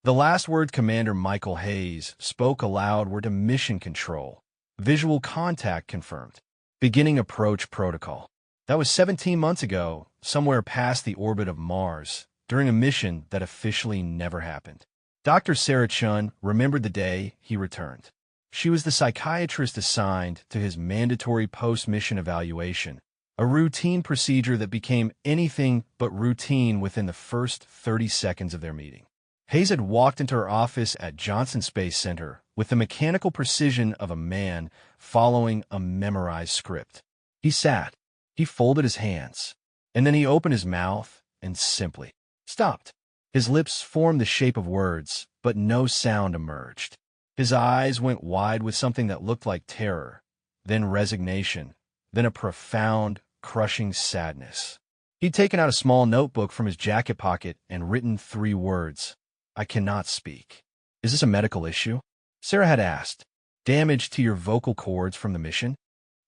The last words Commander Michael Hayes spoke aloud were to Mission Control. Visual contact confirmed. Beginning approach protocol. That was 17 months ago, somewhere past the orbit of Mars, during a mission that officially never happened. Dr. Sarah Chun remembered the day he returned. She was the psychiatrist assigned to his mandatory post-mission evaluation, a routine procedure that became anything but routine within the first 30 seconds of their meeting. Hayes had walked into her office at Johnson Space Center with the mechanical precision of a man following a memorized script. He sat, he folded his hands, and then he opened his mouth and simply stopped. His lips formed the shape of words, but no sound emerged. His eyes went wide with something that looked like terror, then resignation, then a profound, crushing sadness. He'd taken out a small notebook from his jacket pocket and written 3 words. "I cannot speak." "Is this a medical issue?" Sarah had asked. "Damage to your vocal cords from the mission?"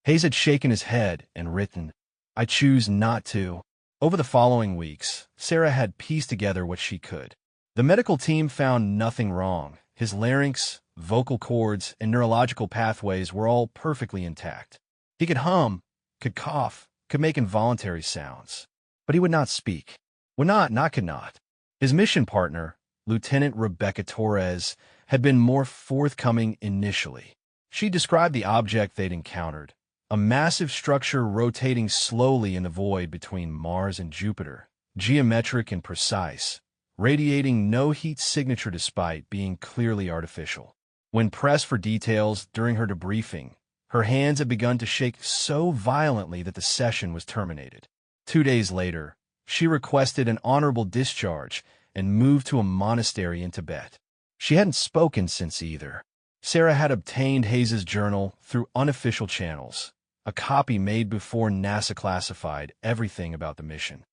Hayes had shaken his head and written, "I choose not to." Over the following weeks, Sarah had pieced together what she could. The medical team found nothing wrong. His larynx, vocal cords, and neurological pathways were all perfectly intact. He could hum, could cough, could make involuntary sounds. But he would not speak. Could not. His mission partner, Lieutenant Rebecca Torres, had been more forthcoming initially. She described the object they'd encountered, a massive structure rotating slowly in the void between Mars and Jupiter, geometric and precise, radiating no heat signature despite being clearly artificial. When pressed for details during her debriefing, her hands had begun to shake so violently that the session was terminated. 2 days later, she requested an honorable discharge and moved to a monastery in Tibet. She hadn't spoken since either. Sarah had obtained Hayes's journal through unofficial channels, a copy made before NASA classified everything about the mission.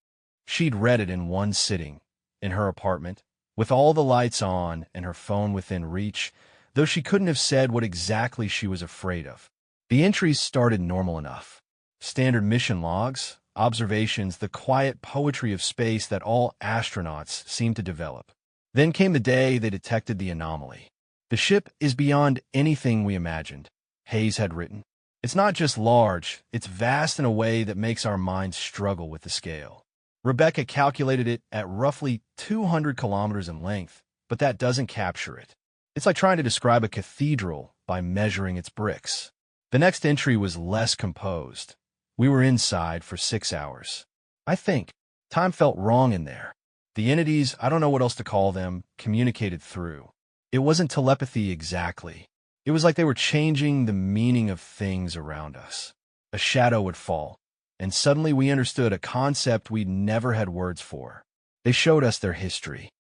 She'd read it in one sitting, in her apartment, with all the lights on and her phone within reach, though she couldn't have said what exactly she was afraid of. The entries started normal enough. Standard mission logs, observations, the quiet poetry of space that all astronauts seem to develop. Then came the day they detected the anomaly. "The ship is beyond anything we imagined," Hayes had written. "It's not just large, it's vast in a way that makes our minds struggle with the scale." Rebecca calculated it at roughly 200 kilometers in length, but that doesn't capture it. It's like trying to describe a cathedral by measuring its bricks. The next entry was less composed. "We were inside for 6 hours. I think time felt wrong in there. The entities, I don't know what else to call them, communicated through. It wasn't telepathy exactly. It was like they were changing the meaning of things around us. A shadow would fall, and suddenly we understood a concept we'd never had words for. They showed us their history,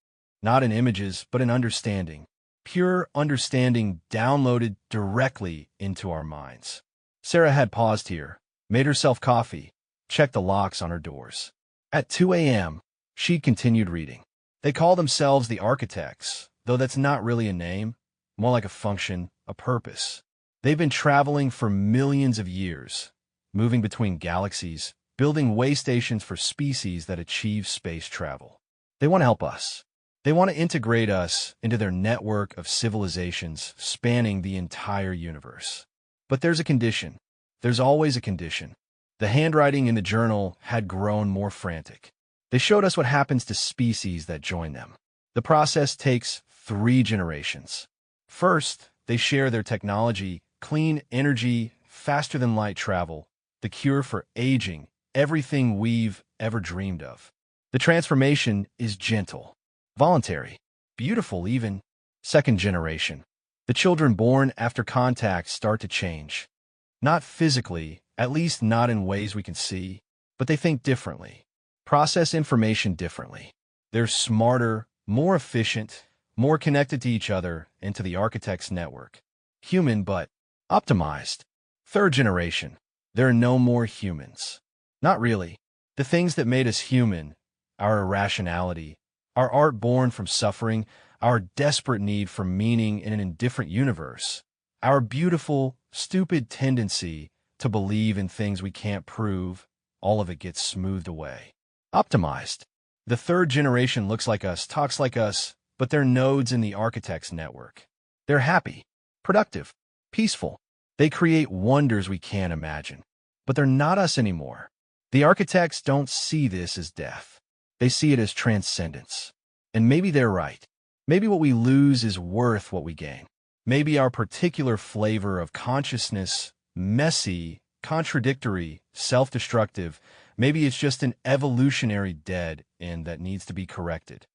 not in images, but in understanding. Pure understanding downloaded directly into our minds." Sarah had paused here, made herself coffee, checked the locks on her doors. At 2 a.m., she continued reading. "They call themselves the Architects, though that's not really a name, more like a function, a purpose. They've been traveling for millions of years, moving between galaxies, building way stations for species that achieve space travel. They want to help us. They want to integrate us into their network of civilizations spanning the entire universe. But there's a condition. There's always a condition." The handwriting in the journal had grown more frantic. "They showed us what happens to species that join them. The process takes 3 generations. First, they share their technology, clean energy, faster-than-light travel, the cure for aging, everything we've ever dreamed of. The transformation is gentle, voluntary, beautiful even. Second generation. The children born after contact start to change. Not physically, at least not in ways we can see, but they think differently, process information differently. They're smarter, more efficient, more connected to each other and to the Architect's network. Human, but optimized. Third generation. There are no more humans. Not really. The things that made us human, our irrationality, our art born from suffering, our desperate need for meaning in an indifferent universe, our beautiful, stupid tendency to believe in things we can't prove, all of it gets smoothed away. Optimized. The third generation looks like us, talks like us, but they're nodes in the architect's network. They're happy, productive, peaceful. They create wonders we can't imagine. But they're not us anymore. The architects don't see this as death. They see it as transcendence. And maybe they're right. Maybe what we lose is worth what we gain. Maybe our particular flavor of consciousness, messy, contradictory, self-destructive, maybe it's just an evolutionary dead end that needs to be corrected.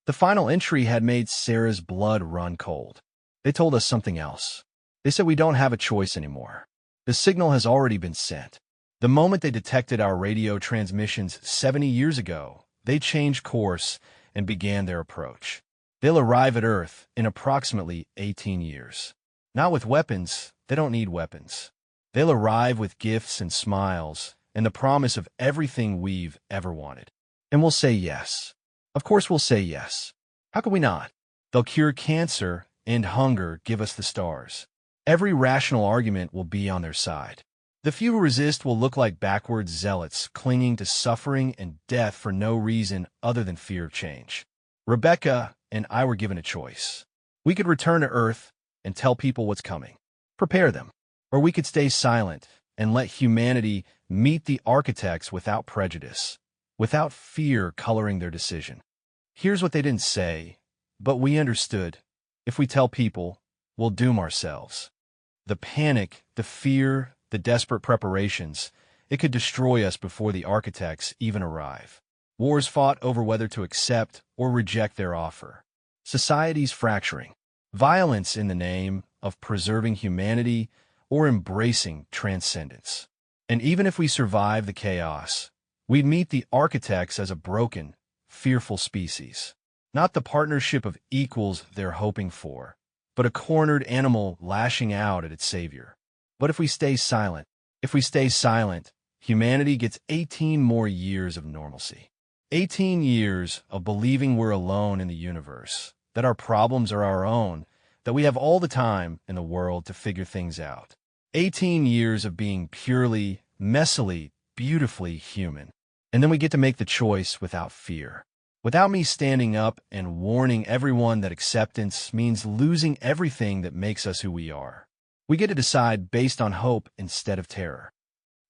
The final entry had made Sarah's blood run cold. They told us something else. They said we don't have a choice anymore. The signal has already been sent. The moment they detected our radio transmissions 70 years ago, they changed course and began their approach. They'll arrive at Earth in approximately 18 years. Not with weapons. They don't need weapons. They'll arrive with gifts and smiles and the promise of everything we've ever wanted. And we'll say yes. Of course we'll say yes. How could we not? They'll cure cancer and hunger, give us the stars. Every rational argument will be on their side. The few who resist will look like backward zealots clinging to suffering and death for no reason other than fear of change. Rebecca and I were given a choice. We could return to Earth and tell people what's coming. Prepare them. Or we could stay silent and let humanity meet the architects without prejudice, without fear coloring their decision. Here's what they didn't say, but we understood. If we tell people, we'll doom ourselves. The panic, the fear, the desperate preparations, it could destroy us before the architects even arrive. Wars fought over whether to accept or reject their offer. Societies fracturing. Violence in the name of preserving humanity or embracing transcendence. And even if we survive the chaos, we'd meet the architects as a broken, fearful species. Not the partnership of equals they're hoping for, but a cornered animal lashing out at its savior. But if we stay silent, humanity gets 18 more years of normalcy. 18 years of believing we're alone in the universe, that our problems are our own, that we have all the time in the world to figure things out. 18 years of being purely, messily, beautifully human. And then we get to make the choice without fear. Without me standing up and warning everyone that acceptance means losing everything that makes us who we are. We get to decide based on hope instead of terror.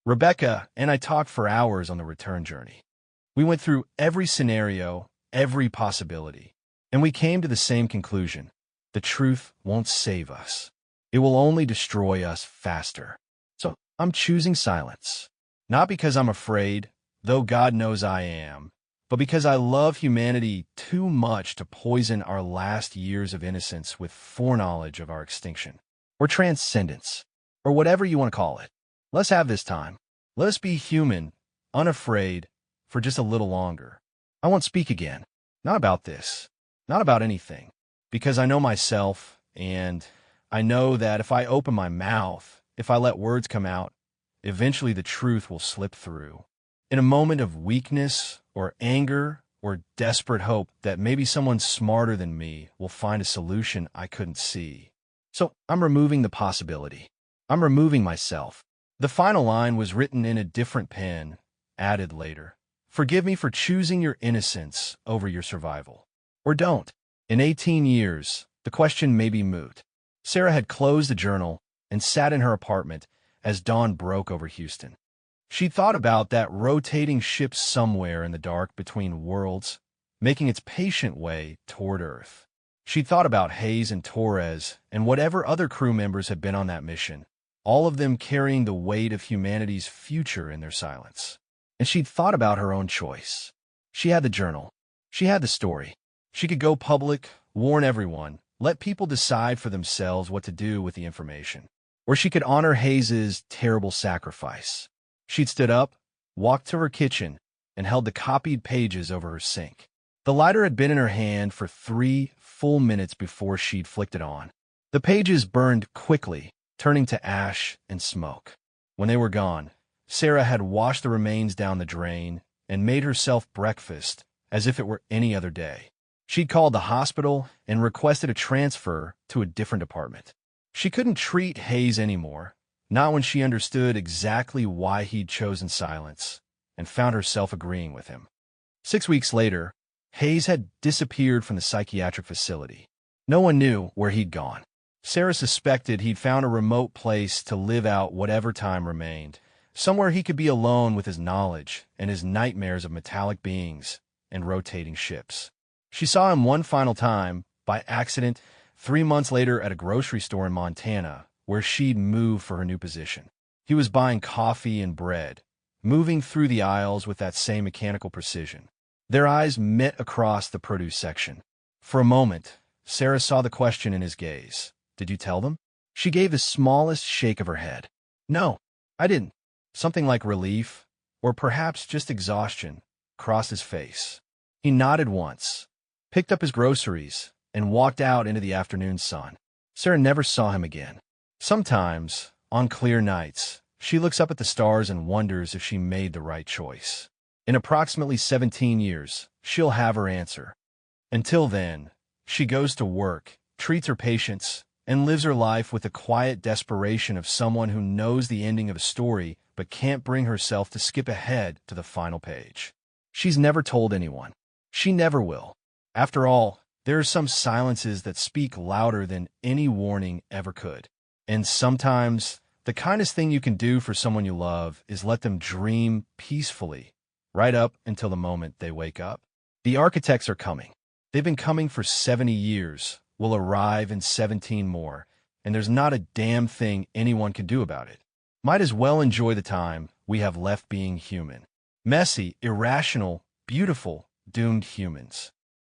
Rebecca and I talked for hours on the return journey. We went through every scenario, every possibility, and we came to the same conclusion. The truth won't save us. It will only destroy us faster. So I'm choosing silence. Not because I'm afraid, though God knows I am, but because I love humanity too much to poison our last years of innocence with foreknowledge of our extinction. Or transcendence, or whatever you want to call it. Let's have this time. Let us be human, unafraid, for just a little longer. I won't speak again. Not about this. Not about anything. Because I know myself, and I know that if I open my mouth, if I let words come out, eventually the truth will slip through. In a moment of weakness, or anger, or desperate hope that maybe someone smarter than me will find a solution I couldn't see. So I'm removing the possibility. I'm removing myself. The final line was written in a different pen, added later. Forgive me for choosing your innocence over your survival. Or don't. In 18 years, the question may be moot. Sarah had closed the journal and sat in her apartment as dawn broke over Houston. She thought about that rotating ship somewhere in the dark between worlds, making its patient way toward Earth. She'd thought about Hayes and Torres and whatever other crew members had been on that mission, all of them carrying the weight of humanity's future in their silence. And she'd thought about her own choice. She had the journal. She had the story. She could go public, warn everyone, let people decide for themselves what to do with the information. Or she could honor Hayes's terrible sacrifice. She'd stood up, walked to her kitchen, and held the copied pages over her sink. The lighter had been in her hand for 3 full minutes before she'd flicked it on. The pages burned quickly, turning to ash and smoke. When they were gone, Sarah had washed the remains down the drain and made herself breakfast as if it were any other day. She'd called the hospital and requested a transfer to a different department. She couldn't treat Hayes anymore, not when she understood exactly why he'd chosen silence, and found herself agreeing with him. 6 weeks later, Hayes had disappeared from the psychiatric facility. No one knew where he'd gone. Sarah suspected he'd found a remote place to live out whatever time remained, somewhere he could be alone with his knowledge and his nightmares of metallic beings and rotating ships. She saw him one final time, by accident, 3 months later at a grocery store in Montana, where she'd moved for her new position. He was buying coffee and bread, moving through the aisles with that same mechanical precision. Their eyes met across the produce section. For a moment, Sarah saw the question in his gaze. Did you tell them? She gave the smallest shake of her head. No, I didn't. Something like relief, or perhaps just exhaustion, crossed his face. He nodded once, picked up his groceries, and walked out into the afternoon sun. Sarah never saw him again. Sometimes, on clear nights, she looks up at the stars and wonders if she made the right choice. In approximately 17 years, she'll have her answer. Until then, she goes to work, treats her patients, and lives her life with the quiet desperation of someone who knows the ending of a story but can't bring herself to skip ahead to the final page. She's never told anyone. She never will. After all, there are some silences that speak louder than any warning ever could. And sometimes, the kindest thing you can do for someone you love is let them dream peacefully, right up until the moment they wake up. The architects are coming. They've been coming for 70 years, will arrive in 17 more, and there's not a damn thing anyone can do about it. Might as well enjoy the time we have left being human. Messy, irrational, beautiful, doomed humans.